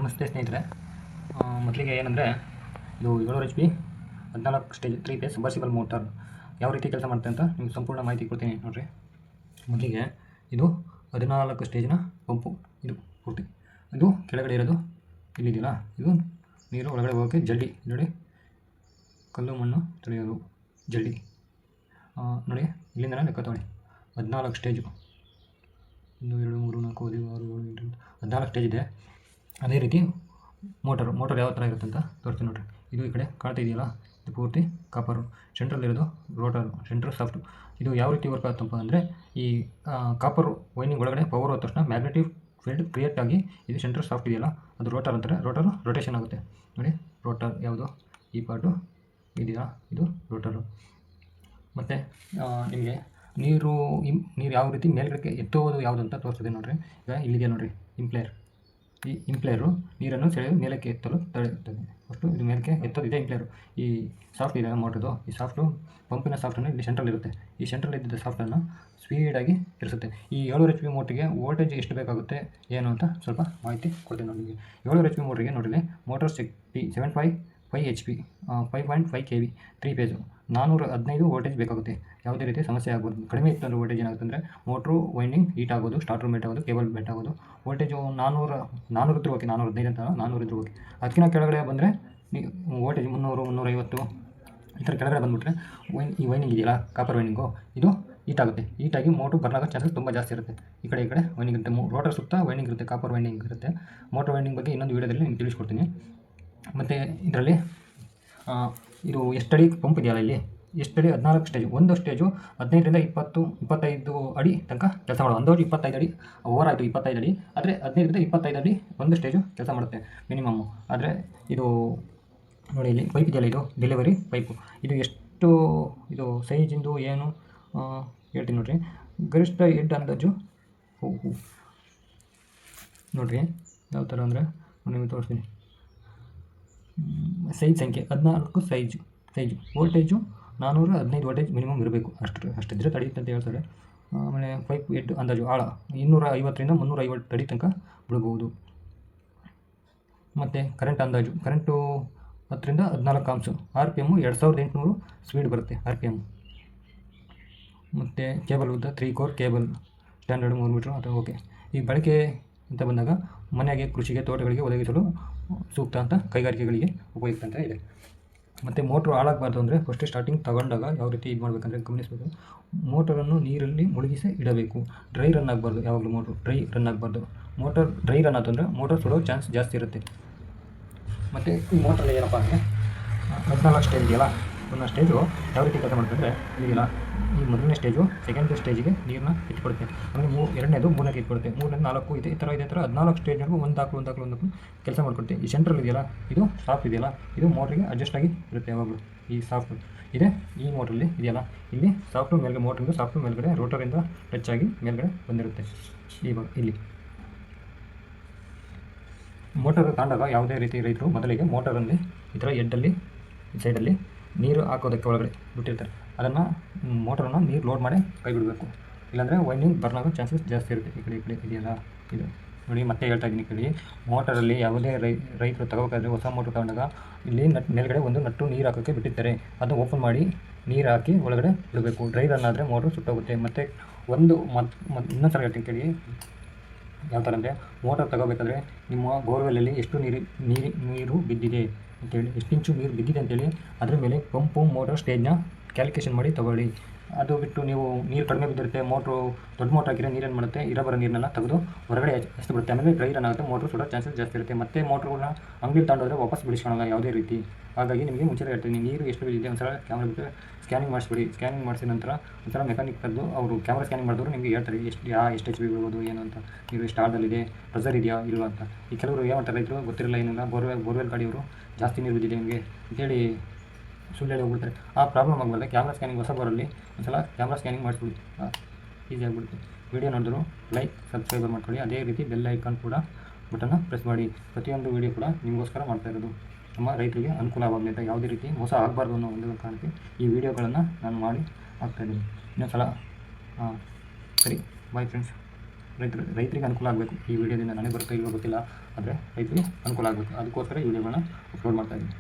ನಮಸ್ತೆ ಸ್ನೇಹಿತರೆ. ಮೊದಲಿಗೆ ಏನಂದರೆ ಇದು 700 HP 14 stage 3 phase submersible motor ಯಾವ ರೀತಿ ಕೆಲಸ ಮಾಡುತ್ತೆ ಅಂತ ನಿಮ್ಗೆ ಸಂಪೂರ್ಣ ಮಾಹಿತಿ ಕೊಡ್ತೀನಿ ನೋಡಿರಿ. ಮೊದಲಿಗೆ ಇದು 14 ಸ್ಟೇಜ್ನ ಪಂಪು. ಇದು ಪೂರ್ತಿ ಇದು ಕೆಳಗಡೆ ಇರೋದು ಇಲ್ಲಿದೆಯಲ್ಲ, ಇದು ನೀರು ಒಳಗಡೆ ಹೋಗೋಕ್ಕೆ ಜಲ್ಡಿ ನೋಡಿ, ಕಲ್ಲು ಮಣ್ಣು ತೊಳೆಯೋದು ಜಲ್ಡಿ ನೋಡಿ. ಇಲ್ಲಿಂದ ಲೆಕ್ಕ ತೊಗೊಳ್ಳಿ, 14 ಸ್ಟೇಜು. 1 2 3 4 5 6 7 8 14 ಸ್ಟೇಜ್ ಇದೆ. ಅದೇ ರೀತಿ ಮೋಟರ್ ಯಾವ ಥರ ಇರುತ್ತೆ ಅಂತ ತೋರಿಸ್ತೀನಿ ನೋಡಿರಿ. ಇದು ಈ ಕಡೆ ಕಾಣ್ತಾ ಇದೆಯಲ್ಲ, ಇದು ಪೂರ್ತಿ ಕಾಪರು. ಸೆಂಟ್ರಲ್ ಇರೋದು ರೋಟರು, ಸೆಂಟ್ರಲ್ ಸಾಫ್ಟು. ಇದು ಯಾವ ರೀತಿ ವರ್ಕ್ ಆಗುತ್ತಪ್ಪ ಅಂದರೆ, ಈ ಕಾಪರ್ ವೈನಿಂಗ್ ಒಳಗಡೆ ಪವರ್ ಹೋದ ತಕ್ಷಣ ಮ್ಯಾಗ್ನೆಟಿಕ್ ಫೀಲ್ಡ್ ಕ್ರಿಯೇಟ್ ಆಗಿ ಇದು ಸೆಂಟ್ರಲ್ ಸಾಫ್ಟ್ ಇದೆಯಲ್ಲ, ಅದು ರೋಟರ್ ಅಂತಾರೆ. ರೋಟರು ರೊಟೇಷನ್ ಆಗುತ್ತೆ ನೋಡಿ. ರೋಟರ್ ಯಾವುದು, ಈ ಪಾರ್ಟು ಇದೆಯಾ, ಇದು ರೋಟರು. ಮತ್ತು ನಿಮಗೆ ನೀರು ಯಾವ ರೀತಿ ಮೇಲ್ಗಡೆ ಎತ್ತೋದು ಯಾವುದು ಅಂತ ತೋರಿಸ್ತಿದೆ ನೋಡಿರಿ. ಈಗ ಇಲ್ಲಿದೆ ನೋಡಿರಿ ಇಂಪ್ಲೇರ್. ಈ ಇಂಪ್ಲೇರು ನೀರನ್ನು ಸೆಳೆದು ಮೇಲಕ್ಕೆ ಎತ್ತಲು ತಡೆಯುತ್ತದೆ. ಫಸ್ಟು ಇದು ಮೇಲಕ್ಕೆ ಎತ್ತೋದಿದೆ ಇಂಪ್ಲೇರು. ಈ ಸಾಫ್ಟ್ ಇದೆ ಮೋಟ್ರದು, ಈ ಸಾಫ್ಟು ಪಂಪಿನ ಸಾಫ್ಟನ್ನು ಇಲ್ಲಿ ಸೆಂಟ್ರಲ್ ಇರುತ್ತೆ. ಈ ಸೆಂಟ್ರಲ್ ಇದ್ದಿದ್ದ ಸಾಫ್ಟನ್ನು ಸ್ಪೀಡಾಗಿ ತಿರ್ಸುತ್ತೆ. ಈ 700 HP ಮೋಟ್ರಿಗೆ ವೋಲ್ಟೇಜ್ ಎಷ್ಟು ಬೇಕಾಗುತ್ತೆ ಏನು ಅಂತ ಸ್ವಲ್ಪ ಮಾಹಿತಿ ಕೊಡ್ತೀನಿ ನೋಡಿ. 700 HP ಮೋಟ್ರಿಗೆ ನೋಡಿರಿ, ಮೋಟರ್ ಶಕ್ತಿ 7.5 HP 5.5 kV 3 ಫೇಸು 415 ವೋಲ್ಟೇಜ್ ಬೇಕಾಗುತ್ತೆ. ಯಾವುದೇ ರೀತಿ ಸಮಸ್ಯೆ ಆಗ್ಬೋದು. ಕಡಿಮೆ ಇತ್ತು ಅಂದರೆ ವೋಲ್ಟೇಜ್ ಏನಾಗುತ್ತೆ ಅಂದರೆ ಮೋಟ್ರು ವೈಂಡಿಂಗ್ ಹೀಟ್ ಆಗೋದು, ಸ್ಟಾರ್ಟರ್ ಮೆಲ್ಟ್ ಆಗೋದು, ಕೇಬಲ್ ಬೆಂಟ್ ಆಗೋದು. ವೋಲ್ಟೇಜು 400 ಇದ್ರೂ ಓಕೆ, 415 ಅಂತ 400 ಇದ್ರೂ ಓಕೆ. ಅದಕ್ಕಿಂತ ಕೆಳಗಡೆ ಬಂದರೆ ವೋಲ್ಟೇಜ್ 300 350 ಈ ಥರ ಕೆಳಗಡೆ ಬಂದುಬಿಟ್ರೆ ಈ ವೈಂಡಿಂಗ್ ಇದೆಯಲ್ಲ, ಕಾಪರ್ ವೈಂಡಿಂಗು, ಇದು ಹೀಟ್ ಆಗುತ್ತೆ. ಹೀಟಾಗಿ ಮೋಟ್ರು ಬರ್ನ್ ಆಗೋ ಚಾನ್ಸಸ್ ತುಂಬ ಜಾಸ್ತಿ ಇರುತ್ತೆ. ಈ ಕಡೆ ವೈಂಡಿಂಗ್ ಇರುತ್ತೆ, ರೋಟರ್ ಸುತ್ತ ವೈಂಡಿಂಗ್ ಇರುತ್ತೆ, ಕಾಪರ್ ವೈಂಡಿಂಗ್ ಇರುತ್ತೆ. ಮೋಟರ್ ವೈಂಡಿಂಗ್ ಬಗ್ಗೆ ಇನ್ನೊಂದು ವೀಡಿಯೋದಲ್ಲಿ ನಿಮ್ಗೆ ತಿಳಿಸ್ಕೊಡ್ತೀನಿ. ಮತ್ತು ಇದರಲ್ಲಿ ಇದು ಎಷ್ಟಡಿ ಪಂಪ್ ಇದೆಯಲ್ಲ, ಇಲ್ಲಿ ಎಷ್ಟಡಿ 14 ಸ್ಟೇಜು. ಒಂದು ಸ್ಟೇಜು 15ರಿಂದ 25 ಅಡಿ ತನಕ ಕೆಲಸ ಮಾಡೋದು. ಅಂದಾಜು 25 ಅಡಿ ಓವರ್ ಆಯಿತು, 25 ಅಡಿ. ಆದರೆ 15ರಿಂದ 25 ಅಡಿ ಒಂದು ಸ್ಟೇಜು ಕೆಲಸ ಮಾಡುತ್ತೆ ಮಿನಿಮಮ್ಮು. ಆದರೆ ಇದು ನೋಡಿ, ಇಲ್ಲಿ ಪೈಪ್ ಇದೆಯಲ್ಲ, ಇದು ಡೆಲಿವರಿ ಪೈಪು. ಇದು ಎಷ್ಟು ಇದು ಸೈಜಿಂದು ಏನು ಹೇಳ್ತೀನಿ ನೋಡಿರಿ. ಗರಿಷ್ಠ ಹೆಡ್ ಅಂದಾಜು ನೋಡಿರಿ ಯಾವ ಥರ ಅಂದರೆ ನಿಮಗೆ ತೋರಿಸ್ತೀನಿ. ಸೈಜ್ ಸಂಖ್ಯೆ 14 ಸೈಜು. ವೋಲ್ಟೇಜು 415 ವೋಲ್ಟೇಜ್ ಮಿನಿಮಮ್ ಇರಬೇಕು. ಅಷ್ಟಿದ್ರೆ ತಡೆಯುತ್ತೆ ಅಂತ ಹೇಳ್ತಾರೆ. ಆಮೇಲೆ ಪೈಪ್ ಹೆಡ್ ಅಂದಾಜು ಆಳ 250ರಿಂದ 350 ಅಡಿ ತನಕ ಬಿಡಬಹುದು. ಮತ್ತು ಕರೆಂಟ್ ಅಂದಾಜು, ಕರೆಂಟು 10ರಿಂದ 14 ಆಂಪ್ಸು. RPM 2800 ಸ್ಪೀಡ್ ಬರುತ್ತೆ RPM. ಮತ್ತು ಕೇಬಲ್ ಉದ್ದ 3 ಕೋರ್ ಕೇಬಲ್, ಸ್ಟ್ಯಾಂಡರ್ಡ್ 3 ಮೀಟ್ರ್ ಅಥವಾ ಓಕೆ. ಈ ಬಳಕೆ ಅಂತ ಬಂದಾಗ ಮನೆಗೆ, ಕೃಷಿಗೆ, ತೋಟಗಳಿಗೆ ಒದಗಿಸಲು ಸೂಕ್ತ ಅಂತ, ಕೈಗಾರಿಕೆಗಳಿಗೆ ಉಪಯುಕ್ತ ಅಂತ ಇದೆ. ಮತ್ತು ಮೋಟ್ರು ಹಾಳಾಗಬಾರ್ದು ಅಂದರೆ ಫಸ್ಟ್ ಸ್ಟಾರ್ಟಿಂಗ್ ತಗೊಂಡಾಗ ಯಾವ ರೀತಿ ಇದು ಮಾಡಬೇಕಂದ್ರೆ ಗಮನಿಸಬೇಕು. ಮೋಟರನ್ನು ನೀರಲ್ಲಿ ಮುಳುಗಿಸಿ ಇಡಬೇಕು. ಡ್ರೈ ರನ್ ಆಗಬಾರ್ದು. ಯಾವಾಗಲೂ ಮೋಟ್ರು ಡ್ರೈ ರನ್ ಆಗಬಾರ್ದು. ಮೋಟರ್ ಡ್ರೈ ರನ್ ಆಯ್ತು ಅಂದರೆ ಮೋಟರ್ ಸುಡೋ ಚಾನ್ಸ್ ಜಾಸ್ತಿ ಇರುತ್ತೆ. ಮತ್ತು ಈ ಮೋಟ್ರಲ್ಲಿ ಏನಪ್ಪ ಅಂದರೆ 14 ಸ್ಟೇಜ್ ಇದೆಯಲ್ಲ, ಒಂದು ಸ್ಟೇಜು ಯಾವ ರೀತಿ ಕೆಲಸ ಮಾಡ್ತಂದರೆ ಇದೆಯಲ್ಲ, ಈ ಮೊದಲನೇ ಸ್ಟೇಜು ಸೆಕೆಂಡ್ ಸ್ಟೇಜಿಗೆ ನೀರನ್ನ ಎತ್ಕೊಡುತ್ತೆ. ಆಮೇಲೆ ಎರಡನೇದು ಮೂರನೇದು ಎತ್ಕೊಡುತ್ತೆ, ಮೂರನೇದು 4 ಇದೆ. ಈ ಥರ 14 ಸ್ಟೇಜ್ನಾಗೂ ಒಂದು ಕೆಲಸ ಮಾಡ್ಕೊಡುತ್ತೆ. ಈ ಸೆಂಟ್ರಲ್ ಇದೆಯಲ್ಲ, ಇದು ಸಾಫ್ಟ್ ಇದೆಯಲ್ಲ, ಇದು ಮೋಟ್ರಿಗೆ ಅಡ್ಜಸ್ಟ್ ಆಗಿ ಇರುತ್ತೆ ಯಾವಾಗಲೂ. ಈ ಸಾಫ್ಟ್ ಇದೆ, ಈ ಮೋಟ್ರಲ್ಲಿ ಇದೆಯಲ್ಲ, ಇಲ್ಲಿ ಸಾಫ್ಟು ಮೇಲ್ಗಡೆ, ಮೋಟ್ರಿಂದ ಸಾಫ್ಟು ಮೇಲ್ಗಡೆ ರೋಟರಿಂದ ಟಚ್ ಆಗಿ ಮೇಲ್ಗಡೆ ಬಂದಿರುತ್ತೆ. ಇವಾಗ ಇಲ್ಲಿ ಮೋಟರ್ ತಗೊಂಡಾಗ ಯಾವುದೇ ರೀತಿ ರೈತರು ಮೊದಲಿಗೆ ಮೋಟರಲ್ಲಿ ಈ ಥರ ಎಡ್ಡಲ್ಲಿ ಈ ಸೈಡಲ್ಲಿ ನೀರು ಹಾಕೋದಕ್ಕೆ ಒಳಗಡೆ ಬಿಟ್ಟಿರ್ತಾರೆ. ಅದನ್ನು ಮೋಟರನ್ನು ನೀರು ಲೋಡ್ ಮಾಡಿ ಕೈ ಬಿಡಬೇಕು. ಇಲ್ಲಾಂದರೆ ವೈಂಡಿಂಗ್ ಬರ್ನ್ ಆಗೋ ಚಾನ್ಸಸ್ ಜಾಸ್ತಿ ಇರುತ್ತೆ. ಈ ಕಡೆ ಇದೆಯಲ್ಲ, ಇದು ನೋಡಿ, ಮತ್ತೆ ಹೇಳ್ತಾ ಇದ್ದೀನಿ ಕೇಳಿ. ಮೋಟರಲ್ಲಿ ಯಾವುದೇ ರೈತರು ತಗೋಬೇಕಾದ್ರೆ, ಹೊಸ ಮೋಟ್ರ್ ತಗೊಂಡಾಗ ಇಲ್ಲಿ ಮೇಲ್ಗಡೆ ಒಂದು ನಟ್ಟು ನೀರು ಹಾಕೋಕ್ಕೆ ಬಿಟ್ಟಿರ್ತಾರೆ. ಅದನ್ನು ಓಪನ್ ಮಾಡಿ ನೀರು ಹಾಕಿ ಒಳಗಡೆ ಬಿಡಬೇಕು. ಡ್ರೈ ರನ್ ಆದರೆ ಮೋಟ್ರು ಸುಟ್ಟೋಗುತ್ತೆ. ಮತ್ತು ಇನ್ನೊಂದು ಸಲ ಹೇಳ್ತೀನಿ ಕೇಳಿ. ಯಾವ ಥರ ಅಂದರೆ, ಮೋಟರ್ ತಗೋಬೇಕಾದ್ರೆ ನಿಮ್ಮ ಬೋರ್ವೆಲ್ಲಲ್ಲಿ ಎಷ್ಟು ನೀರು ಬಿದ್ದಿದೆ ಅಂತೇಳಿ, ಎಷ್ಟು ಇಂಚು ನೀರು ಬಿದ್ದಿದೆ ಅಂತೇಳಿ ಅದ್ರ ಮೇಲೆ ಪಂಪು ಮೋಟರ್ ಸ್ಟೇಜ್ನ ಕ್ಯಾಲ್ಕುಲೇಷನ್ ಮಾಡಿ ತೊಗೊಳ್ಳಿ. ಅದು ಬಿಟ್ಟು ನೀವು ನೀರು ಕಡಿಮೆ ಬಿದ್ದಿರುತ್ತೆ, ಮೋಟ್ರು ದೊಡ್ಡ ಮೋಟ್ರ್ ಹಾಕಿದ್ರೆ ನೀರೇನು ಮಾಡುತ್ತೆ, ಇರೋ ನೀರನ್ನೆಲ್ಲ ತೆಗೆದು ಹೊರಗಡೆ ಎಷ್ಟು ಬಿಡುತ್ತೆ. ಆಮೇಲೆ ಡ್ರೈ ರನ್ ಆಗುತ್ತೆ, ಮೋಟ್ರು ಸುಡೋ ಚಾನ್ಸಸ್ ಜಾಸ್ತಿ ಇರುತ್ತೆ. ಮತ್ತು ಮೋಟ್ರುಗಳನ್ನ ಅಂಗಡಿ ತಗೊಂಡೋದ್ರೆ ವಾಪಸ್ ಬಿಡಿಸ್ಕೊಳ್ಳೋಲ್ಲ ಯಾವುದೇ ರೀತಿ. ಹಾಗಾಗಿ ನಿಮಗೆ ಮುಂಚೆ ಹೇಳ್ತೀನಿ, ನೀರು ಎಷ್ಟು ಬಿದ್ದಿದೆ ಒಂದ್ಸಲ ಕ್ಯಾಮ್ರಾ ಬಿಟ್ಟು ಸ್ಕ್ಯಾನಿಂಗ್ ಮಾಡಿಸ್ಬಿಡಿ. ಸ್ಕ್ಯಾನಿಂಗ್ ಮಾಡಿಸಿದ ನಂತರ ಒಂದ್ಸಲ ಮೆಕ್ಯಾನಿಕ್ ಕರೆದು ಅವರು ಕ್ಯಾಮ್ರಾ ಸ್ಕ್ಯಾನಿಂಗ್ ಮಾಡಿದವರು ನಿಮಗೆ ಹೇಳ್ತಾರೆ ಎಷ್ಟು HP ಬಿಡ್ಬೋದು ಏನು ಅಂತ, ನೀರು ಎಷ್ಟು ಆಳದಲ್ಲಿದೆ, ಪ್ರೆಸರ್ ಇದೆಯಾ ಇಲ್ವಾ ಅಂತ. ಈ ಕೆಲವರು ಏನು ಮಾಡ್ತಾರೆ, ರೈತರು ಗೊತ್ತಿರಲ್ಲ ಏನಿಲ್ಲ, ಬೋರ್ವೆಲ್ ಗಾಡಿಯವರು ಜಾಸ್ತಿ ನೀರು ಬಿದ್ದಿದೆ ನಿಮಗೆ ಅಂತೇಳಿ ಸುಳ್ಳು ಹೇಳಿ ಹೋಗ್ಬಿಡ್ತಾರೆ. ಆ ಪ್ರಾಬ್ಲಮ್ ಆಗಬಾರ್ದು. ಕ್ಯಾಮ್ರಾ ಸ್ಕ್ಯಾನಿಂಗ್ ಹೊಸ ಬೋರಲ್ಲಿ ಒಂದ್ಸಲ ಕ್ಯಾಮ್ರಾ ಸ್ಕ್ಯಾನಿಂಗ್ ಮಾಡಿಸ್ಬಿಡಿ, ಈಸಿ ಆಗಿಬಿಡುತ್ತೆ. ವೀಡಿಯೋ ನೋಡಿದ್ರು ಲೈಕ್, ಸಬ್ಸ್ಕ್ರೈಬ್ ಮಾಡ್ಕೊಳ್ಳಿ. ಅದೇ ರೀತಿ ಬೆಲ್ ಐಕಾನ್ ಕೂಡ ಬಟನ್ನ ಪ್ರೆಸ್ ಮಾಡಿ. ಪ್ರತಿಯೊಂದು ವೀಡಿಯೋ ಕೂಡ ನಿಮಗೋಸ್ಕರ ಮಾಡ್ತಾ ಇರೋದು, ನಮ್ಮ ರೈತರಿಗೆ ಅನುಕೂಲವಾಗಲಿ ಅಂತ. ಯಾವುದೇ ರೀತಿ ಮೋಸ ಆಗಬಾರ್ದು ಅನ್ನೋ ಒಂದು ಕಾರಣಕ್ಕೆ ಈ ವಿಡಿಯೋಗಳನ್ನು ನಾನು ಮಾಡಿ ಹಾಕ್ತಾಯಿದ್ದೀನಿ. ಇನ್ನೊಂದು ಸಲ ಸರಿ, ಬಾಯ್ ಫ್ರೆಂಡ್ಸ್. ರೈತರಿಗೆ ಅನುಕೂಲ ಆಗಬೇಕು. ಈ ವಿಡಿಯೋದಿಂದ ನನಗೆ ಬರುತ್ತೋ ಇಲ್ಲವೋ ಗೊತ್ತಿಲ್ಲ, ಆದರೆ ರೈತರಿಗೆ ಅನುಕೂಲ ಆಗಬೇಕು. ಅದಕ್ಕೋಸ್ಕರ ಈ ವಿಡಿಯೋಗಳನ್ನ ಅಪ್ಲೋಡ್ ಮಾಡ್ತಾಯಿದ್ದೀನಿ.